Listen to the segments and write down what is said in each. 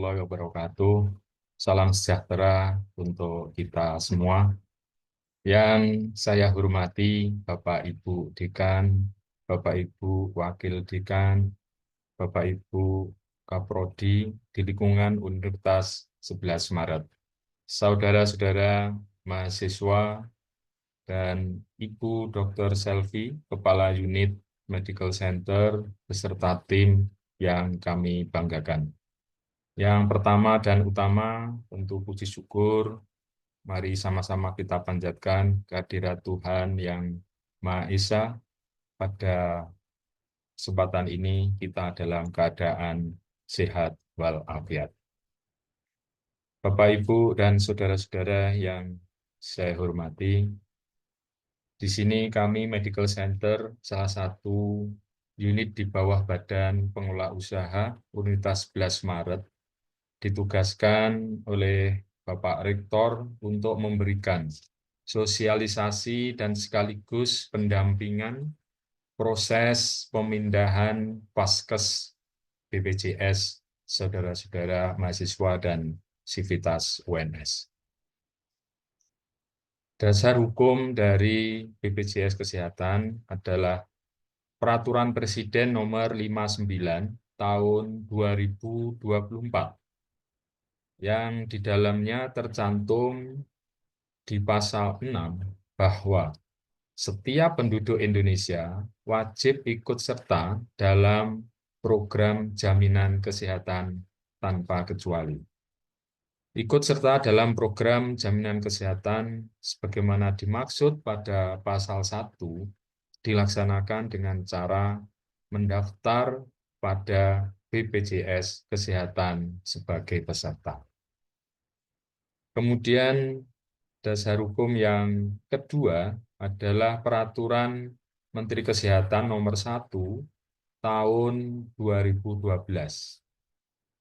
warahmatullahi wabarakatuh. Salam sejahtera untuk kita semua. Yang saya hormati Bapak Ibu Dekan, Bapak Ibu Wakil Dekan, Bapak Ibu Kaprodi di lingkungan Universitas 11 Maret. Saudara-saudara mahasiswa dan Ibu Dr. Selvi, Kepala Unit Medical Center, beserta tim yang kami banggakan. Yang pertama dan utama, tentu puji syukur, mari sama-sama kita panjatkan kehadirat Tuhan yang Maha Esa. Pada kesempatan ini kita dalam keadaan sehat walafiat. Bapak, Ibu, dan saudara-saudara yang saya hormati, di sini kami Medical Center, salah satu unit di bawah Badan Pengelola Usaha Universitas 11 Maret, ditugaskan oleh Bapak Rektor untuk memberikan sosialisasi dan sekaligus pendampingan proses pemindahan Vaskes BPJS saudara-saudara mahasiswa dan sivitas UNS. Dasar hukum dari BPJS Kesehatan adalah Peraturan Presiden Nomor 59 Tahun 2024 yang di dalamnya tercantum di pasal 6 bahwa setiap penduduk Indonesia wajib ikut serta dalam program jaminan kesehatan tanpa kecuali. Ikut serta dalam program jaminan kesehatan sebagaimana dimaksud pada pasal 1 dilaksanakan dengan cara mendaftar pada BPJS Kesehatan sebagai peserta. Kemudian dasar hukum yang kedua adalah Peraturan Menteri Kesehatan Nomor 1 Tahun 2012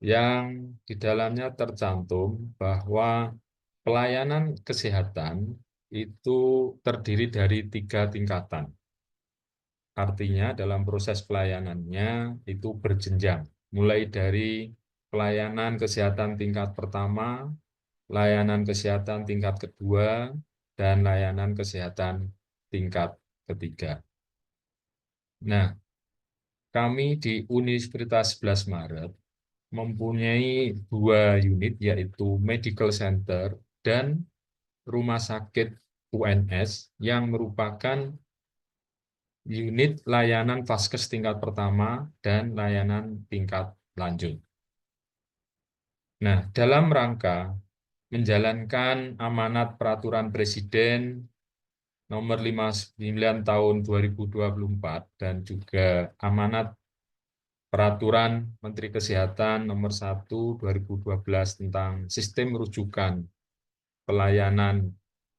yang di dalamnya tercantum bahwa pelayanan kesehatan itu terdiri dari 3 tingkatan. Artinya dalam proses pelayanannya itu berjenjang, mulai dari pelayanan kesehatan tingkat pertama, layanan kesehatan tingkat kedua, dan layanan kesehatan tingkat ketiga. Nah, kami di Universitas 11 Maret mempunyai 2 unit, yaitu Medical Center dan Rumah Sakit UNS yang merupakan unit layanan Vaskes tingkat pertama dan layanan tingkat lanjut. Nah, dalam rangka menjalankan amanat Peraturan Presiden Nomor 59 Tahun 2024 dan juga amanat Peraturan Menteri Kesehatan Nomor 1 2012 tentang Sistem Rujukan Pelayanan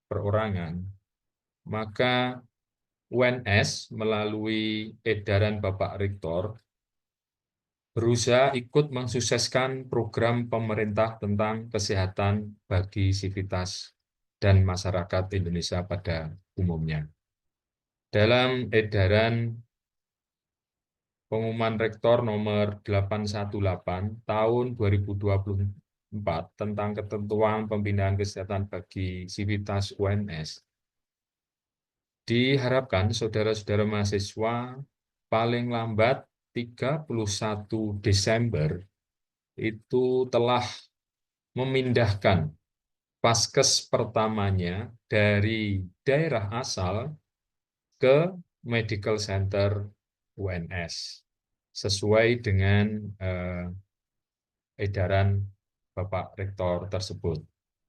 Perorangan, maka UNS melalui edaran Bapak Rektor berusaha ikut mensukseskan program pemerintah tentang kesehatan bagi sivitas dan masyarakat Indonesia pada umumnya. Dalam edaran Pengumuman Rektor Nomor 818 Tahun 2024 tentang ketentuan pembinaan kesehatan bagi sivitas UNS, diharapkan saudara-saudara mahasiswa paling lambat 31 Desember itu telah memindahkan Vaskes pertamanya dari daerah asal ke Medical Center UNS sesuai dengan edaran Bapak Rektor tersebut.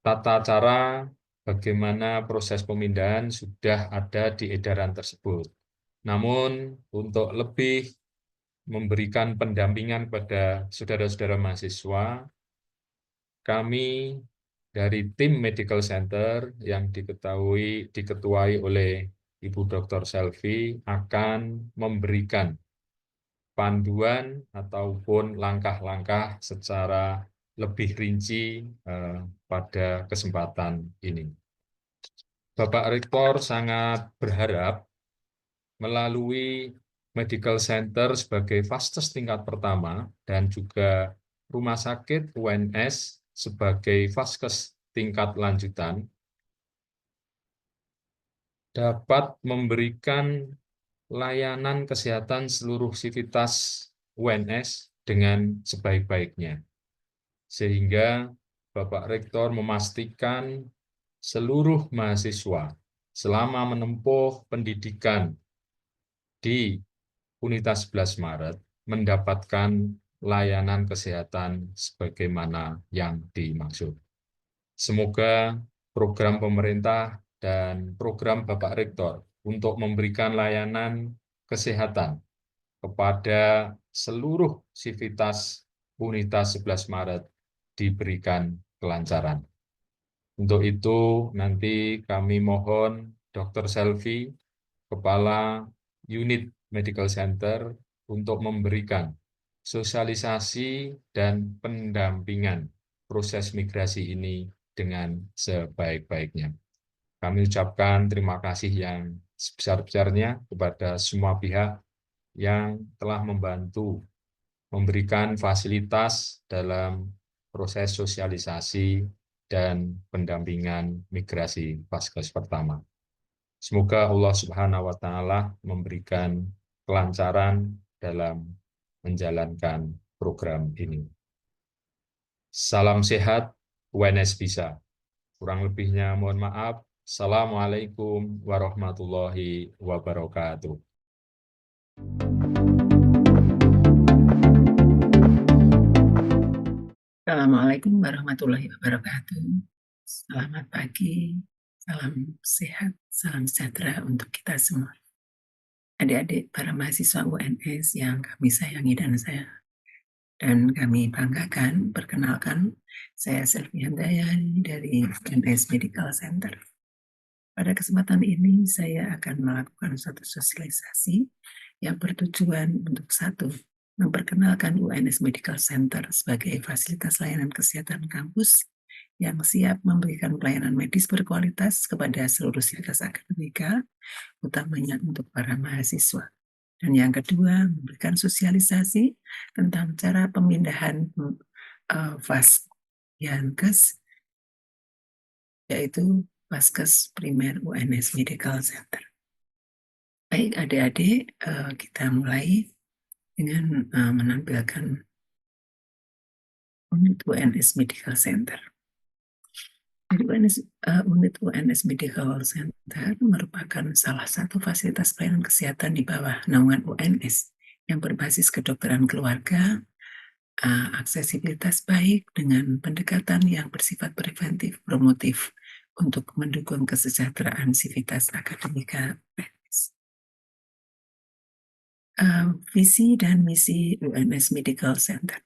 Tata cara bagaimana proses pemindahan sudah ada di edaran tersebut. Namun untuk lebih memberikan pendampingan kepada saudara-saudara mahasiswa, kami dari tim Medical Center yang diketuai oleh Ibu Dr. Selvi akan memberikan panduan ataupun langkah-langkah secara lebih rinci pada kesempatan ini. Bapak Rektor sangat berharap melalui Medical Center sebagai Vaskes tingkat pertama dan juga rumah sakit UNS sebagai vaskes tingkat lanjutan dapat memberikan layanan kesehatan seluruh sivitas UNS dengan sebaik-baiknya. Sehingga Bapak Rektor memastikan seluruh mahasiswa selama menempuh pendidikan di Unitas 11 Maret mendapatkan layanan kesehatan sebagaimana yang dimaksud. Semoga program pemerintah dan program Bapak Rektor untuk memberikan layanan kesehatan kepada seluruh sivitas Unitas 11 Maret diberikan kelancaran. Untuk itu, nanti kami mohon Dr. Selvi, Kepala Unit Medical Center, untuk memberikan sosialisasi dan pendampingan proses migrasi ini dengan sebaik-baiknya. Kami ucapkan terima kasih yang sebesar-besarnya kepada semua pihak yang telah membantu memberikan fasilitas dalam proses sosialisasi dan pendampingan migrasi Vaskes pertama. Semoga Allah Subhanahu wa Ta'ala memberikan kelancaran dalam menjalankan program ini. Salam sehat, UNS bisa. Kurang lebihnya mohon maaf. Assalamualaikum warahmatullahi wabarakatuh. Assalamualaikum warahmatullahi wabarakatuh. Selamat pagi, salam sehat, salam sejahtera untuk kita semua. Adik-adik para mahasiswa UNS yang kami sayangi dan kami banggakan, perkenalkan, saya Selvi Handayani dari UNS Medical Center. Pada kesempatan ini saya akan melakukan suatu sosialisasi yang bertujuan untuk satu, memperkenalkan UNS Medical Center sebagai fasilitas layanan kesehatan kampus yang siap memberikan pelayanan medis berkualitas kepada seluruh sivitas akademika, utamanya untuk para mahasiswa. Dan yang kedua, memberikan sosialisasi tentang cara pemindahan Vaskes, yaitu Vaskes Primer UNS Medical Center. Baik adik-adik, kita mulai dengan menampilkan unit UNS Medical Center. Unit UNS Medical Center merupakan salah satu fasilitas pelayanan kesehatan di bawah naungan UNS yang berbasis kedokteran keluarga, aksesibilitas baik dengan pendekatan yang bersifat preventif, promotif untuk mendukung kesejahteraan sivitas akademika. Visi dan misi UNS Medical Center.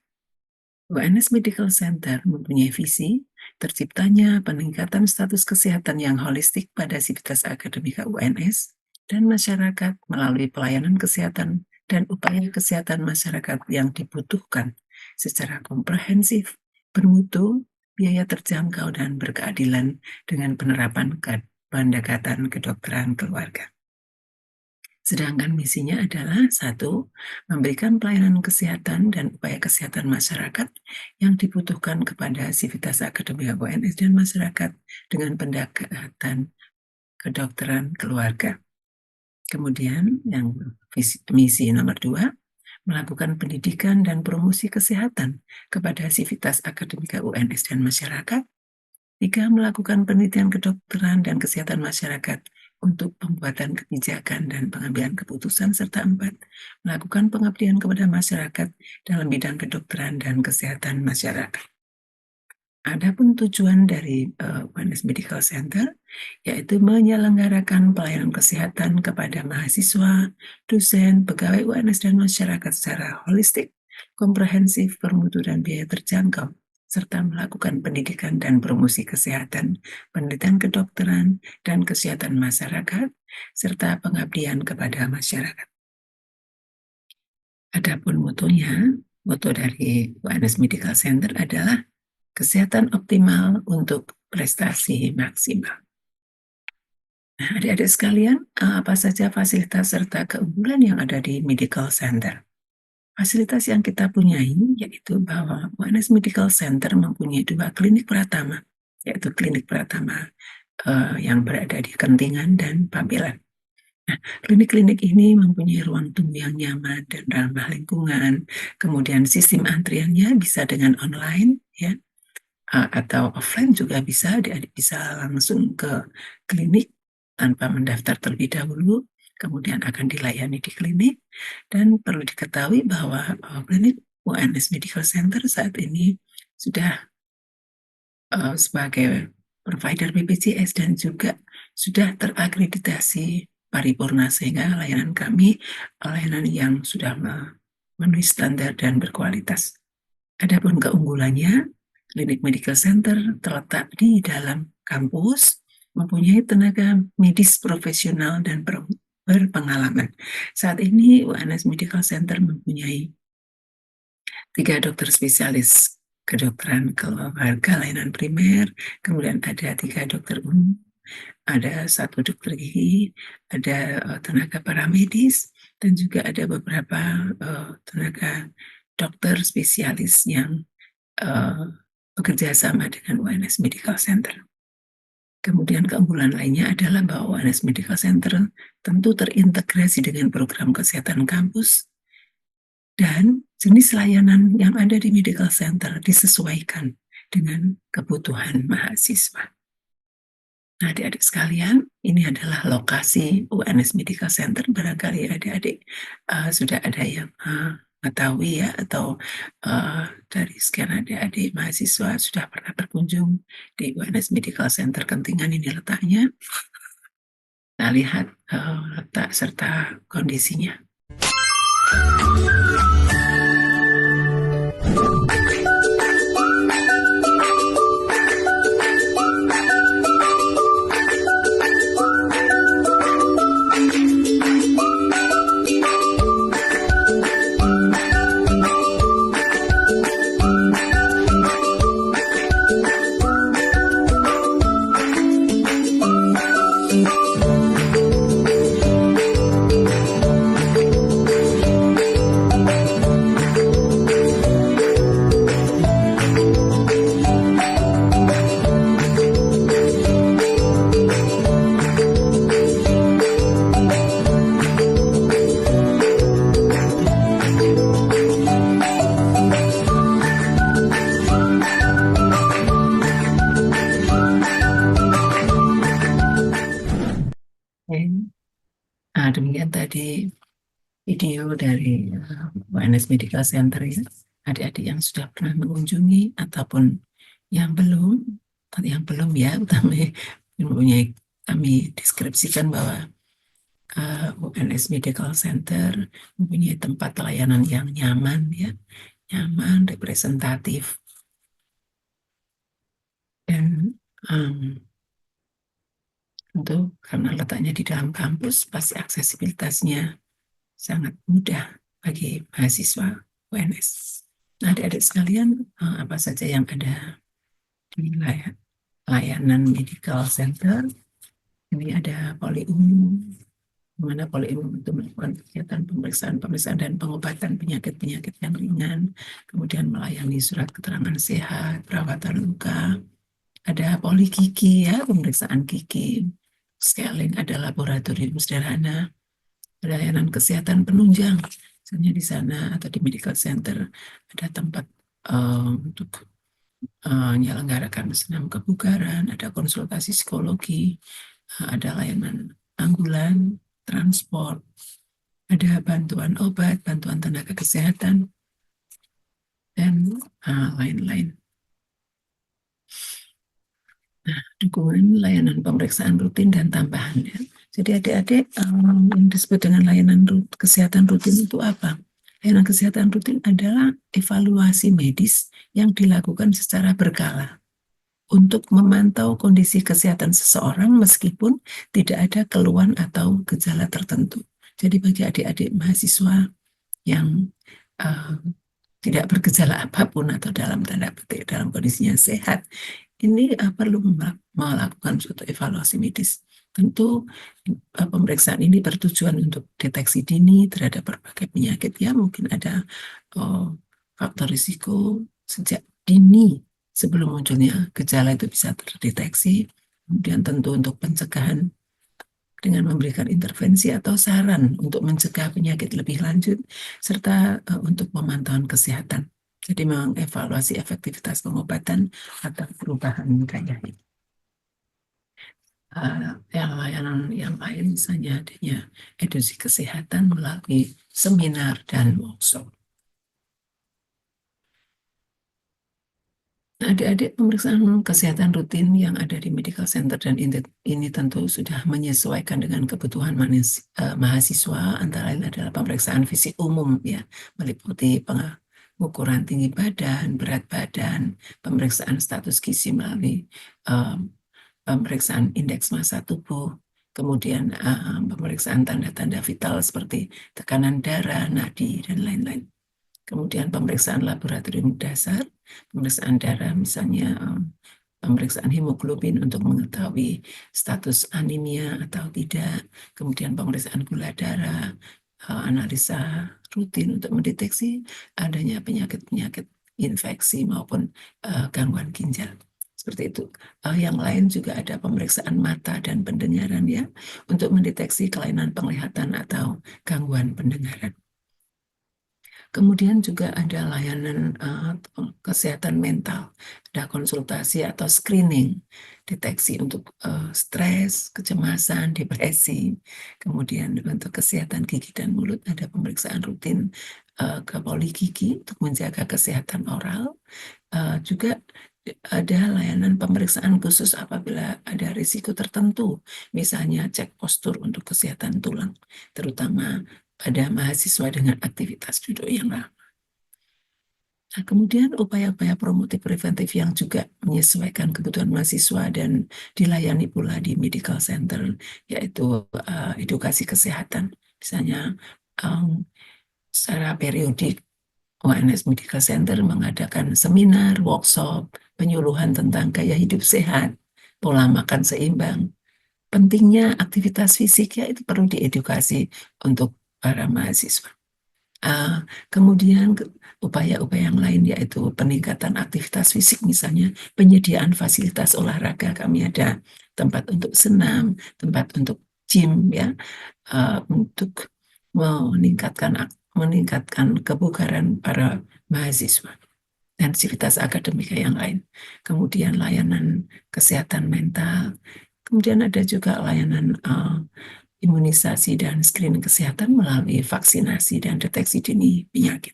UNS Medical Center mempunyai visi terciptanya peningkatan status kesehatan yang holistik pada sivitas akademika UNS dan masyarakat melalui pelayanan kesehatan dan upaya kesehatan masyarakat yang dibutuhkan secara komprehensif, bermutu, biaya terjangkau, dan berkeadilan dengan penerapan pendekatan kedokteran keluarga. Sedangkan misinya adalah satu, memberikan pelayanan kesehatan dan upaya kesehatan masyarakat yang dibutuhkan kepada sivitas akademika UNS dan masyarakat dengan pendekatan kedokteran keluarga. Kemudian yang misi nomor 2, melakukan pendidikan dan promosi kesehatan kepada sivitas akademika UNS dan masyarakat. 3, melakukan penelitian kedokteran dan kesehatan masyarakat untuk pembuatan kebijakan dan pengambilan keputusan, serta 4, melakukan pengabdian kepada masyarakat dalam bidang kedokteran dan kesehatan masyarakat. Adapun tujuan dari UNS Medical Center yaitu menyelenggarakan pelayanan kesehatan kepada mahasiswa, dosen, pegawai UNS dan masyarakat secara holistik, komprehensif, bermutu dan biaya terjangkau, serta melakukan pendidikan dan promosi kesehatan, penelitian kedokteran, dan kesehatan masyarakat, serta pengabdian kepada masyarakat. Adapun moto dari UNS Medical Center adalah kesehatan optimal untuk prestasi maksimal. Nah, adik-adik sekalian, apa saja fasilitas serta keunggulan yang ada di Medical Center? Fasilitas yang kita punyai yaitu bahwa UNS Medical Center mempunyai 2 klinik Pratama, yaitu klinik Pratama yang berada di Kentingan dan Pabelan. Nah, klinik-klinik ini mempunyai ruang tunggu yang nyaman dan ramah lingkungan. Kemudian sistem antriannya bisa dengan online, ya, atau offline juga bisa. Adik-adik bisa langsung ke klinik tanpa mendaftar terlebih dahulu. Kemudian akan dilayani di klinik. Dan perlu diketahui bahwa klinik UNS Medical Center saat ini sudah sebagai provider BPJS dan juga sudah terakreditasi paripurna, sehingga layanan kami layanan yang sudah memenuhi standar dan berkualitas. Adapun keunggulannya, klinik medical center terletak di dalam kampus, mempunyai tenaga medis profesional dan berpengalaman. Saat ini UNS Medical Center mempunyai 3 dokter spesialis kedokteran keluarga layanan primer, kemudian ada 3 dokter umum, ada 1 dokter gigi, ada tenaga paramedis, dan juga ada beberapa tenaga dokter spesialis yang bekerja sama dengan UNS Medical Center. Kemudian keunggulan lainnya adalah bahwa UNS Medical Center tentu terintegrasi dengan program kesehatan kampus, dan jenis layanan yang ada di medical center disesuaikan dengan kebutuhan mahasiswa. Nah, adik-adik sekalian, ini adalah lokasi UNS Medical Center. Barangkali adik-adik sudah ada yang mengetahui, ya, atau dari sekian adik-adik mahasiswa sudah pernah berkunjung di UNS Medical Center Kentingan. Ini letaknya. Kita lihat letak serta kondisinya. Nah, demikian tadi video dari UNS Medical Center, ya. Adik-adik yang sudah pernah mengunjungi ataupun yang belum, ya, kami deskripsikan bahwa UNS Medical Center mempunyai tempat layanan yang nyaman, ya, nyaman, representatif, dan tentu karena letaknya di dalam kampus, pasti aksesibilitasnya sangat mudah bagi mahasiswa UNS. Nah, adik-adik sekalian, apa saja yang ada di layanan medical center? Ini ada poli umum, di mana poli umum itu melakukan kegiatan pemeriksaan dan pengobatan penyakit-penyakit yang ringan, kemudian melayani surat keterangan sehat, perawatan luka. Ada poli gigi, ya, pemeriksaan gigi, scaling, ada laboratorium sederhana, layanan kesehatan penunjang. Misalnya di sana atau di medical center ada tempat untuk menyelenggarakan senam kebugaran, ada konsultasi psikologi, ada layanan ambulan, transport, ada bantuan obat, bantuan tenaga kesehatan, dan lain-lain. Nah, dukungan layanan pemeriksaan rutin dan tambahan, ya. Jadi adik-adik, yang disebut dengan layanan kesehatan rutin itu apa? Layanan kesehatan rutin adalah evaluasi medis yang dilakukan secara berkala untuk memantau kondisi kesehatan seseorang meskipun tidak ada keluhan atau gejala tertentu. Jadi bagi adik-adik mahasiswa yang tidak bergejala apapun atau dalam tanda petik dalam kondisinya sehat, ini perlu melakukan suatu evaluasi medis. Tentu pemeriksaan ini bertujuan untuk deteksi dini terhadap berbagai penyakit ya, mungkin ada faktor risiko sejak dini sebelum munculnya gejala itu bisa terdeteksi. Kemudian tentu untuk pencegahan dengan memberikan intervensi atau saran untuk mencegah penyakit lebih lanjut, serta untuk pemantauan kesehatan. Jadi mengevaluasi efektivitas pengobatan atau perubahan gaya hidup. Layanan yang lain misalnya adanya edukasi kesehatan melalui seminar dan workshop. Adik-adik, pemeriksaan kesehatan rutin yang ada di medical center dan ini tentu sudah menyesuaikan dengan kebutuhan mahasiswa, antara lain adalah pemeriksaan fisik umum ya, meliputi pengukuran tinggi badan, berat badan, pemeriksaan status gizi melalui pemeriksaan indeks massa tubuh, kemudian pemeriksaan tanda-tanda vital seperti tekanan darah, nadi, dan lain-lain. Kemudian pemeriksaan laboratorium dasar, pemeriksaan darah misalnya pemeriksaan hemoglobin untuk mengetahui status anemia atau tidak, kemudian pemeriksaan gula darah, analisa rutin untuk mendeteksi adanya penyakit-penyakit infeksi maupun gangguan ginjal. Seperti itu. Yang lain juga ada pemeriksaan mata dan pendengaran ya, untuk mendeteksi kelainan penglihatan atau gangguan pendengaran. Kemudian juga ada layanan kesehatan mental, ada konsultasi atau screening, deteksi untuk stres, kecemasan, depresi. Kemudian untuk kesehatan gigi dan mulut ada pemeriksaan rutin ke poli gigi untuk menjaga kesehatan oral. Juga ada layanan pemeriksaan khusus apabila ada risiko tertentu, misalnya cek postur untuk kesehatan tulang, terutama pada mahasiswa dengan aktivitas duduk yang lama. Nah, kemudian upaya-upaya promotif preventif yang juga menyesuaikan kebutuhan mahasiswa dan dilayani pula di medical center, yaitu edukasi kesehatan. Misalnya secara periodik UNS Medical Center mengadakan seminar, workshop, penyuluhan tentang gaya hidup sehat, pola makan seimbang. Pentingnya aktivitas fisik ya, itu perlu diedukasi untuk para mahasiswa. Kemudian upaya-upaya yang lain yaitu peningkatan aktivitas fisik, misalnya penyediaan fasilitas olahraga. Kami ada tempat untuk senam, tempat untuk gym ya, untuk meningkatkan kebugaran para mahasiswa dan aktivitas akademika yang lain. Kemudian layanan kesehatan mental. Kemudian ada juga layanan imunisasi dan screening kesehatan melalui vaksinasi dan deteksi dini penyakit.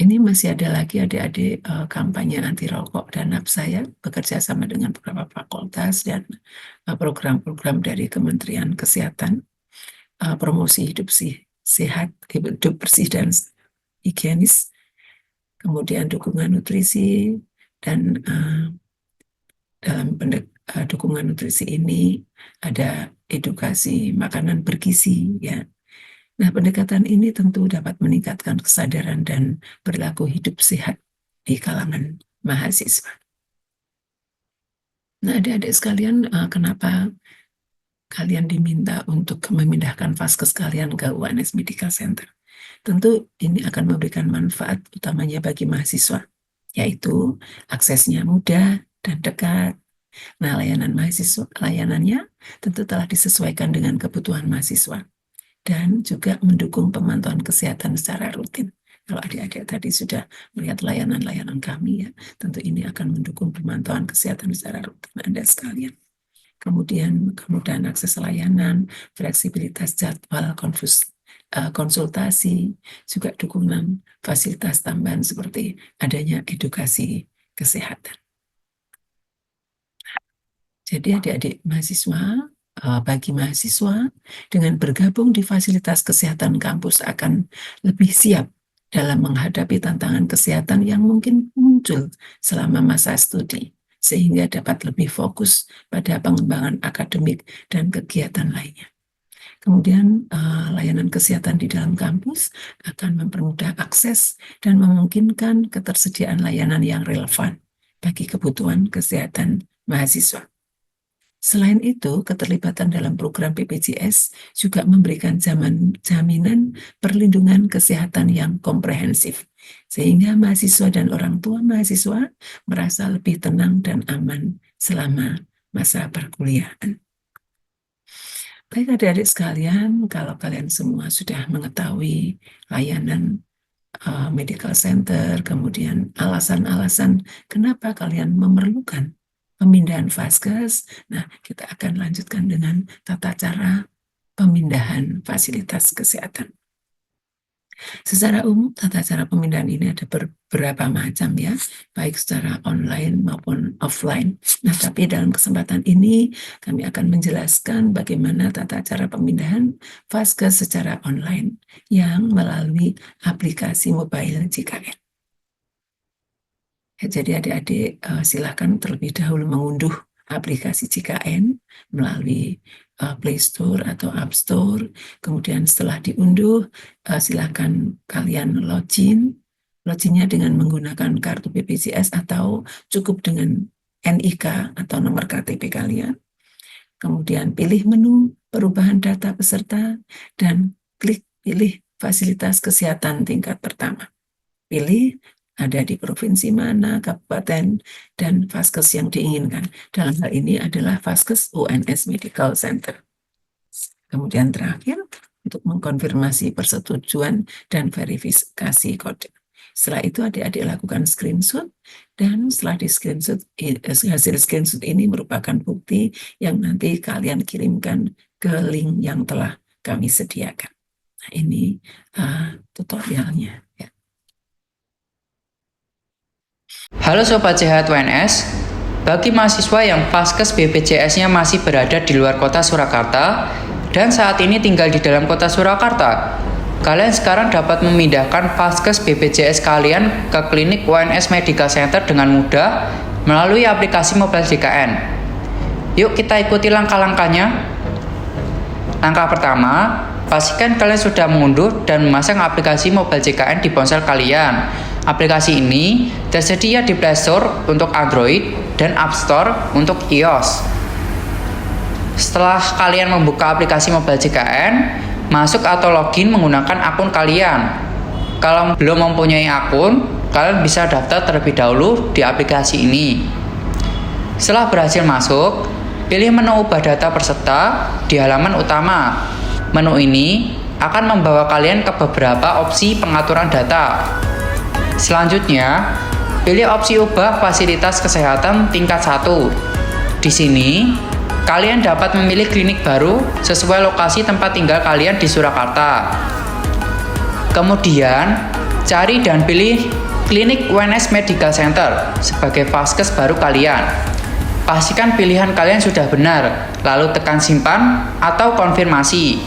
Ini masih ada lagi adik-adik kampanye anti rokok dan nafsa ya, bekerja sama dengan beberapa fakultas dan program-program dari Kementerian Kesehatan, promosi hidup sehat, hidup bersih dan higienis, kemudian dukungan nutrisi, dan dalam dukungan nutrisi ini ada edukasi makanan bergizi ya. Nah, pendekatan ini tentu dapat meningkatkan kesadaran dan perilaku hidup sehat di kalangan mahasiswa. Nah, adik-adik sekalian, kenapa kalian diminta untuk memindahkan vaskes kalian ke UNS Medical Center? Tentu ini akan memberikan manfaat utamanya bagi mahasiswa, yaitu aksesnya mudah dan dekat. Nah, layanannya tentu telah disesuaikan dengan kebutuhan mahasiswa dan juga mendukung pemantauan kesehatan secara rutin. Kalau adik-adik tadi sudah melihat layanan-layanan kami ya, tentu ini akan mendukung pemantauan kesehatan secara rutin Anda sekalian. Kemudian kemudahan akses layanan, fleksibilitas jadwal konsultasi, juga dukungan fasilitas tambahan seperti adanya edukasi kesehatan. Jadi adik-adik mahasiswa, bagi mahasiswa dengan bergabung di fasilitas kesehatan kampus akan lebih siap dalam menghadapi tantangan kesehatan yang mungkin muncul selama masa studi, sehingga dapat lebih fokus pada pengembangan akademik dan kegiatan lainnya. Kemudian layanan kesehatan di dalam kampus akan mempermudah akses dan memungkinkan ketersediaan layanan yang relevan bagi kebutuhan kesehatan mahasiswa. Selain itu, keterlibatan dalam program BPJS juga memberikan jaminan perlindungan kesehatan yang komprehensif, sehingga mahasiswa dan orang tua mahasiswa merasa lebih tenang dan aman selama masa perkuliahan. Baik adik-adik sekalian, kalau kalian semua sudah mengetahui layanan medical center, kemudian alasan-alasan kenapa kalian memerlukan pemindahan vaskes. Nah, kita akan lanjutkan dengan tata cara pemindahan fasilitas kesehatan. Secara umum, tata cara pemindahan ini ada beberapa macam ya, baik secara online maupun offline. Nah, tapi dalam kesempatan ini kami akan menjelaskan bagaimana tata cara pemindahan vaskes secara online yang melalui aplikasi mobile JKN. Jadi adik-adik silakan terlebih dahulu mengunduh aplikasi JKN melalui Play Store atau App Store. Kemudian setelah diunduh, silakan kalian login. Loginnya dengan menggunakan kartu BPJS atau cukup dengan NIK atau nomor KTP kalian. Kemudian pilih menu perubahan data peserta dan klik pilih fasilitas kesehatan tingkat pertama. Pilih ada di provinsi mana, kabupaten, dan vaskes yang diinginkan. Dalam hal ini adalah vaskes UNS Medical Center. Kemudian terakhir, untuk mengkonfirmasi persetujuan dan verifikasi kode. Setelah itu adik-adik lakukan screenshot, dan setelah di screenshot, hasil screenshot ini merupakan bukti yang nanti kalian kirimkan ke link yang telah kami sediakan. Nah, ini tutorialnya. Ya. Halo Sobat Sehat WNS, bagi mahasiswa yang vaskes BPJS-nya masih berada di luar kota Surakarta dan saat ini tinggal di dalam kota Surakarta, kalian sekarang dapat memindahkan vaskes BPJS kalian ke klinik UNS Medical Center dengan mudah melalui aplikasi mobile JKN. Yuk kita ikuti langkah-langkahnya. Langkah pertama, pastikan kalian sudah mengunduh dan memasang aplikasi mobile JKN di ponsel kalian. Aplikasi ini tersedia di Play Store untuk Android dan App Store untuk iOS. Setelah kalian membuka aplikasi mobile JKN, masuk atau login menggunakan akun kalian. Kalau belum mempunyai akun, kalian bisa daftar terlebih dahulu di aplikasi ini. Setelah berhasil masuk, pilih menu ubah data peserta di halaman utama. Menu ini akan membawa kalian ke beberapa opsi pengaturan data. Selanjutnya, pilih opsi ubah fasilitas kesehatan tingkat 1. Di sini, kalian dapat memilih klinik baru sesuai lokasi tempat tinggal kalian di Surakarta. Kemudian, cari dan pilih klinik UNS Medical Center sebagai vaskes baru kalian. Pastikan pilihan kalian sudah benar, lalu tekan simpan atau konfirmasi.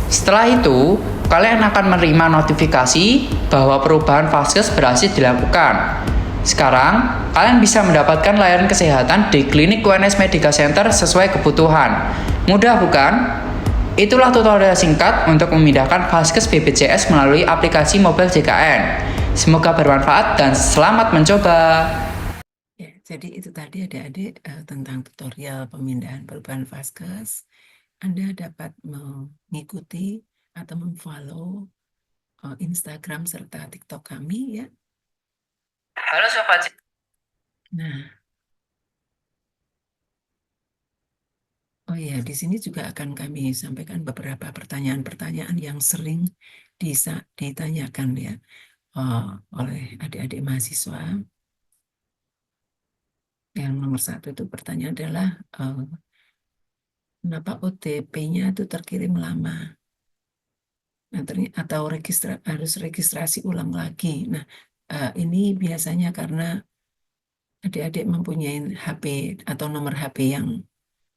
Setelah itu, kalian akan menerima notifikasi bahwa perubahan vaskes berhasil dilakukan. Sekarang, kalian bisa mendapatkan layanan kesehatan di klinik UNS Medical Center sesuai kebutuhan. Mudah bukan? Itulah tutorial singkat untuk memindahkan vaskes BPJS melalui aplikasi mobile JKN. Semoga bermanfaat dan selamat mencoba. Ya, jadi itu tadi adik-adik tentang tutorial pemindahan perubahan vaskes. Anda dapat mengikuti atau memfollow Instagram serta TikTok kami ya. Halo Sobat. Nah, oh ya, di sini juga akan kami sampaikan beberapa pertanyaan-pertanyaan yang sering ditanyakan ya oleh adik-adik mahasiswa. Yang nomor satu itu pertanyaan adalah kenapa OTP-nya itu terkirim lama? Nah, atau harus registrasi ulang lagi. Nah, ini biasanya karena adik-adik mempunyai HP atau nomor HP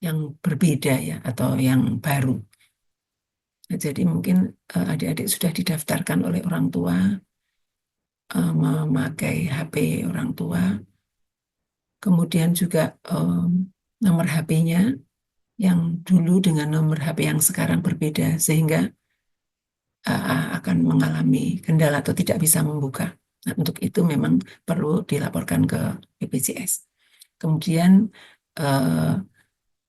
yang berbeda ya, atau yang baru. Nah, jadi mungkin adik-adik sudah didaftarkan oleh orang tua, memakai HP orang tua, kemudian juga nomor HP-nya yang dulu dengan nomor HP yang sekarang berbeda, sehingga akan mengalami kendala atau tidak bisa membuka. Nah, untuk itu memang perlu dilaporkan ke BPJS. Kemudian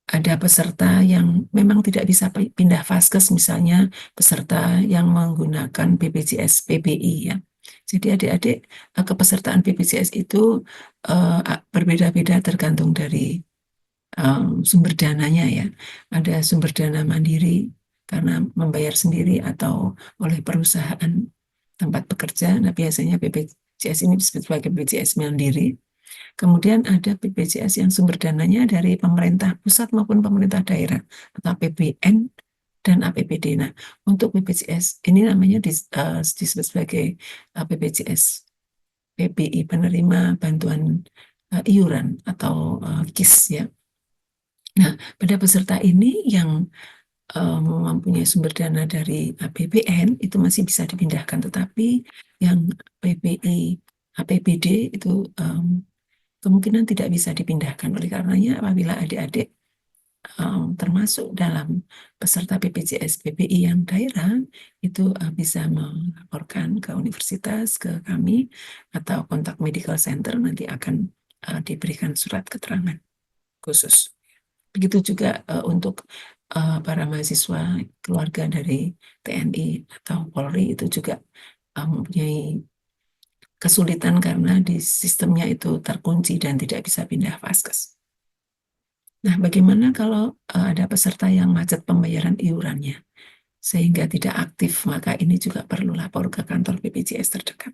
ada peserta yang memang tidak bisa pindah vaskes, misalnya peserta yang menggunakan BPJS PBI ya. Jadi adik-adik kepesertaan BPJS itu berbeda-beda tergantung dari sumber dananya ya. Ada sumber dana mandiri karena membayar sendiri atau oleh perusahaan tempat bekerja. Nah, biasanya BPJS ini disebut sebagai BPJS mandiri. Kemudian ada BPJS yang sumber dananya dari pemerintah pusat maupun pemerintah daerah atau APBN dan APBD. Nah, untuk BPJS ini namanya disebut sebagai BPJS PBI, penerima bantuan iuran atau KIS ya. Nah, pada peserta ini yang mempunyai sumber dana dari APBN itu masih bisa dipindahkan, tetapi yang PBI, APBD itu kemungkinan tidak bisa dipindahkan. Oleh karenanya apabila adik-adik termasuk dalam peserta BPJS PBI yang daerah itu bisa melaporkan ke universitas, ke kami, atau kontak medical center, nanti akan diberikan surat keterangan khusus. Begitu juga untuk para mahasiswa keluarga dari TNI atau Polri itu juga mempunyai kesulitan karena di sistemnya itu terkunci dan tidak bisa pindah vaskes. Nah, bagaimana kalau ada peserta yang macet pembayaran iurannya sehingga tidak aktif, maka ini juga perlu lapor ke kantor BPJS terdekat.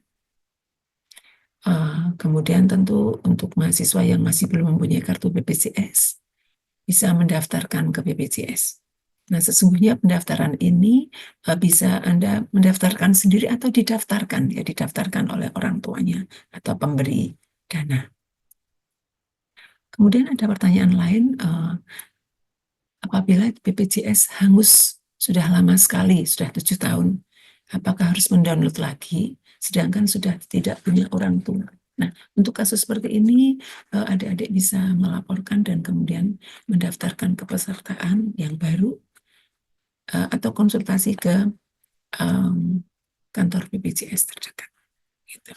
Kemudian tentu untuk mahasiswa yang masih belum mempunyai kartu BPJS, bisa mendaftarkan ke BPJS. Nah, sesungguhnya pendaftaran ini bisa Anda mendaftarkan sendiri atau didaftarkan, ya didaftarkan oleh orang tuanya atau pemberi dana. Kemudian ada pertanyaan lain, apabila BPJS hangus sudah lama sekali, sudah 7 tahun, apakah harus mendownload lagi, sedangkan sudah tidak punya orang tua? Nah, untuk kasus seperti ini, adik-adik bisa melaporkan dan kemudian mendaftarkan kepesertaan yang baru atau konsultasi ke kantor BPJS terdekat. Gitu.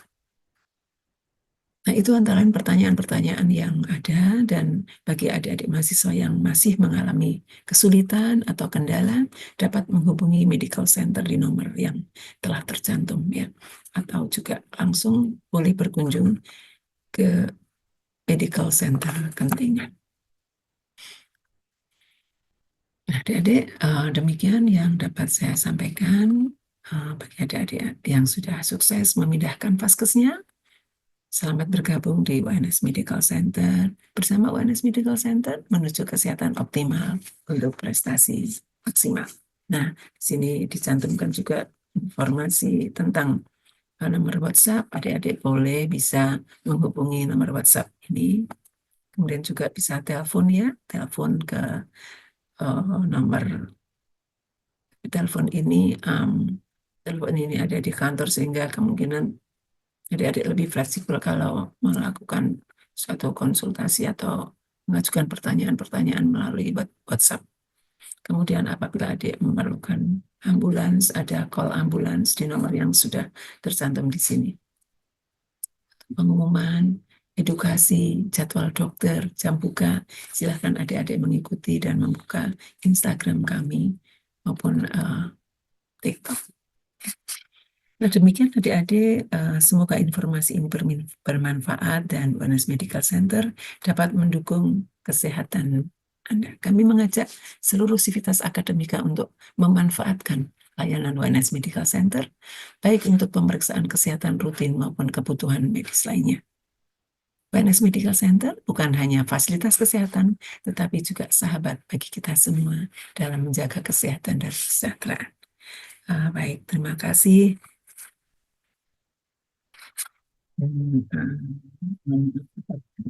Nah, itu antara lain pertanyaan-pertanyaan yang ada, dan bagi adik-adik mahasiswa yang masih mengalami kesulitan atau kendala, dapat menghubungi medical center di nomor yang telah tercantum ya, atau juga langsung boleh berkunjung ke medical center Kentingan. Nah, adik-adik, demikian yang dapat saya sampaikan bagi adik-adik yang sudah sukses memindahkan vaskesnya. Selamat bergabung di UNS Medical Center. Bersama UNS Medical Center menuju kesehatan optimal untuk prestasi maksimal. Nah, di sini dicantumkan juga informasi tentang nomor WhatsApp. Adik-adik boleh bisa menghubungi nomor WhatsApp ini. Kemudian juga bisa telepon ya, telepon ke nomor telepon ini. Telepon ini ada di kantor sehingga kemungkinan adik-adik lebih fleksibel kalau melakukan suatu konsultasi atau mengajukan pertanyaan-pertanyaan melalui WhatsApp. Kemudian apabila adik memerlukan ambulans, ada call ambulans di nomor yang sudah tercantum di sini. Pengumuman, edukasi, jadwal dokter, jam buka, silakan adik-adik mengikuti dan membuka Instagram kami maupun TikTok. Nah, demikian adik-adik, semoga informasi ini bermanfaat dan UNS Medical Center dapat mendukung kesehatan Anda. Kami mengajak seluruh sivitas akademika untuk memanfaatkan layanan UNS Medical Center, baik untuk pemeriksaan kesehatan rutin maupun kebutuhan medis lainnya. UNS Medical Center bukan hanya fasilitas kesehatan, tetapi juga sahabat bagi kita semua dalam menjaga kesehatan dan kesejahteraan. Baik, terima kasih.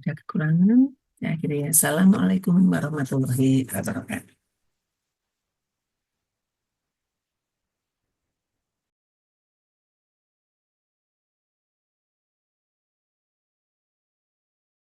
Ada kekurangan. Saya akhirnya, assalamualaikum warahmatullahi wabarakatuh.